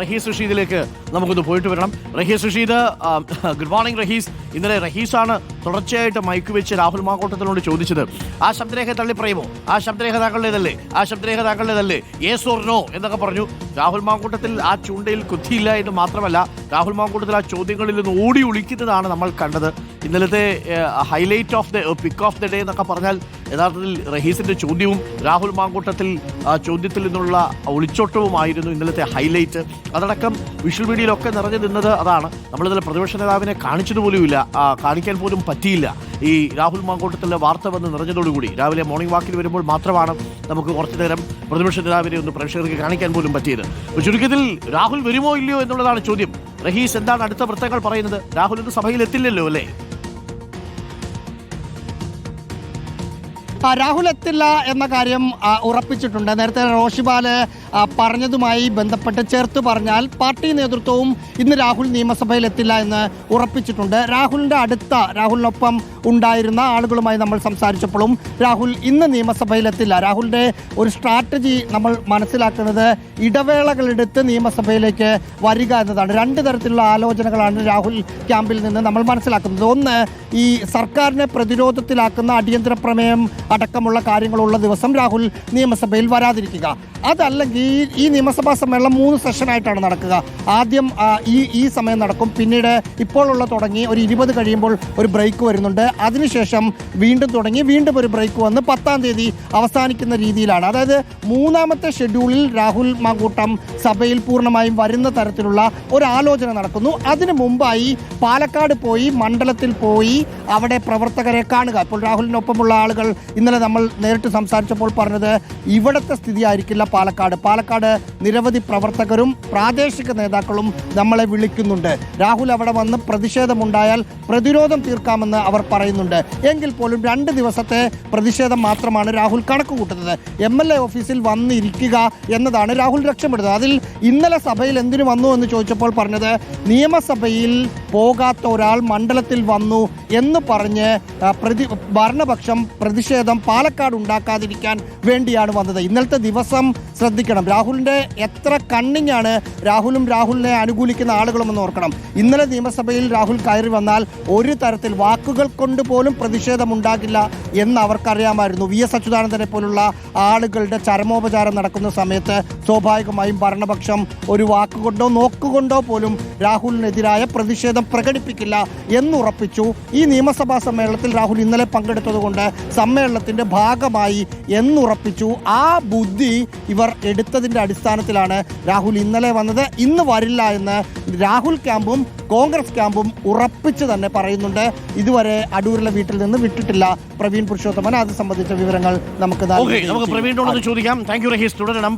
റഹീസ് റഷീദിലേക്ക് നമുക്കൊന്ന് പോയിട്ട് വരണം. Rahees Rasheed, good morning Rahees. ഇന്നലെ റഹീസാണ് തുടർച്ചയായിട്ട് മൈക്ക് വെച്ച് രാഹുൽ മാങ്കൂട്ടത്തിനോട് ചോദിച്ചത്, ആ ശബ്ദരേഖ തള്ളിപ്പറയുമോ, ആ ശബ്ദരേഖ താങ്കളുടേതല്ലേ, യെസ് ഓർ നോ എന്നൊക്കെ പറഞ്ഞു. രാഹുൽ മാങ്കൂട്ടത്തിൽ ആ ചൂണ്ടയിൽ കുത്തിയില്ല എന്ന് മാത്രമല്ല, രാഹുൽ മാങ്കൂട്ടത്തിൽ ആ ചോദ്യങ്ങളിൽ നിന്ന് ഓടി ഒളിക്കുന്നതാണ് നമ്മൾ കണ്ടത്. ഇന്നലത്തെ highlight of the pick of the day എന്നൊക്കെ പറഞ്ഞാൽ യഥാർത്ഥത്തിൽ റഹീസിന്റെ ചോദ്യവും രാഹുൽ മാങ്കൂട്ടത്തിൽ ചോദ്യത്തിൽ നിന്നുള്ള ഒളിച്ചോട്ടവുമായിരുന്നു ഇന്നലത്തെ ഹൈലൈറ്റ്. അതടക്കം വിഷ്വൽ മീഡിയയിലൊക്കെ നിറഞ്ഞു നിന്നത് അതാണ്. നമ്മളിന്നലെ പ്രതിപക്ഷ നേതാവിനെ കാണിച്ചതുപോലുമില്ല, കാണിക്കാൻ പോലും പറ്റിയില്ല. ഈ രാഹുൽ മാങ്കൂട്ടത്തിലെ വാർത്ത വന്ന് നിറഞ്ഞതോടുകൂടി രാവിലെ മോർണിംഗ് വാക്കിൽ വരുമ്പോൾ മാത്രമാണ് നമുക്ക് കുറച്ചു നേരം പ്രതിപക്ഷ നേതാവിനെ ഒന്ന് പ്രേക്ഷകർക്ക് കാണിക്കാൻ പോലും പറ്റിയത്. ചുരുക്കത്തിൽ രാഹുൽ വരുമോ ഇല്ലയോ എന്നുള്ളതാണ് ചോദ്യം. റഹീസ്, എന്താണ് അടുത്ത വൃത്തങ്ങൾ പറയുന്നത്? രാഹുൽ ഇന്ന് സഭയിൽ എത്തില്ലല്ലോ അല്ലേ? രാഹുൽ എത്തില്ല എന്ന കാര്യം ഉറപ്പിച്ചിട്ടുണ്ട്. നേരത്തെ റോഷിബാല് പറഞ്ഞതുമായി ബന്ധപ്പെട്ട് ചേർത്ത് പറഞ്ഞാൽ പാർട്ടി നേതൃത്വവും ഇന്ന് രാഹുൽ നിയമസഭയിൽ എത്തില്ല എന്ന് ഉറപ്പിച്ചിട്ടുണ്ട്. രാഹുലിനൊപ്പം ഉണ്ടായിരുന്ന ആളുകളുമായി നമ്മൾ സംസാരിച്ചപ്പോഴും രാഹുൽ ഇന്ന് നിയമസഭയിൽ എത്തില്ല. രാഹുലിൻ്റെ ഒരു സ്ട്രാറ്റജി നമ്മൾ മനസ്സിലാക്കുന്നത് ഇടവേളകളെടുത്ത് നിയമസഭയിലേക്ക് വരിക എന്നതാണ്. രണ്ട് തരത്തിലുള്ള ആലോചനകളാണ് രാഹുൽ ക്യാമ്പിൽ നിന്ന് നമ്മൾ മനസ്സിലാക്കുന്നത്. ഒന്ന്, ഈ സർക്കാരിനെ പ്രതിരോധത്തിലാക്കുന്ന അടിയന്തര പ്രമേയം അടക്കമുള്ള കാര്യങ്ങളുള്ള ദിവസം രാഹുൽ നിയമസഭയിൽ വരാതിരിക്കുക. അതല്ലെങ്കിൽ ഈ നിയമസഭാ സമ്മേളനം 3 സെഷനായിട്ടാണ് നടക്കുക. ആദ്യം ഈ സമയം നടക്കും, പിന്നീട് ഇപ്പോഴുള്ള തുടങ്ങി ഒരു 20 കഴിയുമ്പോൾ ഒരു ബ്രേക്ക് വരുന്നുണ്ട്, അതിനുശേഷം വീണ്ടും തുടങ്ങി വീണ്ടും ഒരു ബ്രേക്ക് വന്ന് 10-ാം തീയതി അവസാനിക്കുന്ന രീതിയിലാണ്. അതായത് 3ാമത്തെ ഷെഡ്യൂളിൽ രാഹുൽ മാങ്കൂട്ടം സഭയിൽ പൂർണ്ണമായും വരുന്ന തരത്തിലുള്ള ഒരു ആലോചന നടക്കുന്നു. അതിനു മുമ്പായി പാലക്കാട് പോയി, മണ്ഡലത്തിൽ പോയി അവിടെ പ്രവർത്തകരെ കാണുക. ഇപ്പോൾ രാഹുലിനൊപ്പമുള്ള ആളുകൾ ഇന്നലെ നമ്മൾ നേരിട്ട് സംസാരിച്ചപ്പോൾ പറഞ്ഞത് ഇവിടുത്തെ സ്ഥിതി ആയിരിക്കില്ല പാലക്കാട് നിരവധി പ്രവർത്തകരും പ്രാദേശിക നേതാക്കളും നമ്മളെ വിളിക്കുന്നുണ്ട്. രാഹുൽ അവിടെ വന്ന് പ്രതിഷേധമുണ്ടായാൽ പ്രതിരോധം തീർക്കാമെന്ന് അവർ പറയുന്നുണ്ട്. എങ്കിൽ പോലും 2 ദിവസത്തെ പ്രതിഷേധം മാത്രമാണ് രാഹുൽ കണക്ക് കൂട്ടുന്നത്. MLA ഓഫീസിൽ വന്നിരിക്കുക എന്നതാണ് രാഹുൽ ലക്ഷ്യമിടുന്നത്. അതിൽ ഇന്നലെ സഭയിൽ എന്തിനു വന്നു എന്ന് ചോദിച്ചപ്പോൾ പറഞ്ഞത് നിയമസഭയിൽ പോകാത്ത ഒരാൾ മണ്ഡലത്തിൽ വന്നു എന്ന് പറഞ്ഞ് ഭരണപക്ഷം പ്രതിഷേധം പാലക്കാട് ഉണ്ടാക്കാതിരിക്കാൻ വേണ്ടിയാണ് വന്നത്. ഇന്നലത്തെ ദിവസം ശ്രദ്ധിക്കണം, രാഹുലിൻ്റെ എത്ര കണ്ണിങ് ആണ് രാഹുലിനെ അനുകൂലിക്കുന്ന ആളുകളുമെന്ന് ഓർക്കണം. ഇന്നലെ നിയമസഭയിൽ രാഹുൽ കയറി വന്നാൽ ഒരു തരത്തിൽ വാക്കുകൾ കൊണ്ട് പോലും പ്രതിഷേധമുണ്ടാകില്ല എന്ന് അവർക്കറിയാമായിരുന്നു. VS അച്യുതാനന്ദനെ പോലുള്ള ആളുകളുടെ ചരമോപചാരം നടക്കുന്ന സമയത്ത് സ്വാഭാവികമായും ഭരണപക്ഷം ഒരു വാക്കുകൊണ്ടോ നോക്കുകൊണ്ടോ പോലും രാഹുലിനെതിരായ പ്രതിഷേധം പ്രകടിപ്പിക്കില്ല എന്നുറപ്പിച്ചു. ഈ നിയമസഭാ സമ്മേളനത്തിൽ രാഹുൽ ഇന്നലെ പങ്കെടുത്തതുകൊണ്ട് സമ്മേളനത്തിൻ്റെ ഭാഗമായി എന്നുറപ്പിച്ചു. ആ ബുദ്ധി ഇവർ എടുത്തതിൻ്റെ അടിസ്ഥാനത്തിലാണ് രാഹുൽ ഇന്നലെ വന്നത്. ഇന്ന് വരില്ല എന്ന് രാഹുൽ ക്യാമ്പും കോൺഗ്രസ് ക്യാമ്പും ഉറപ്പിച്ച് തന്നെ പറയുന്നുണ്ട്. ഇതുവരെ അടൂരിലെ വീട്ടിൽ നിന്ന് വിട്ടിട്ടില്ല പ്രവീൺ പുരുഷോത്തമൻ. അത് സംബന്ധിച്ച വിവരങ്ങൾ നമുക്ക് പ്രവീണിനോട് ചോദിക്കാം. Thank you Rahees. തുടരണം.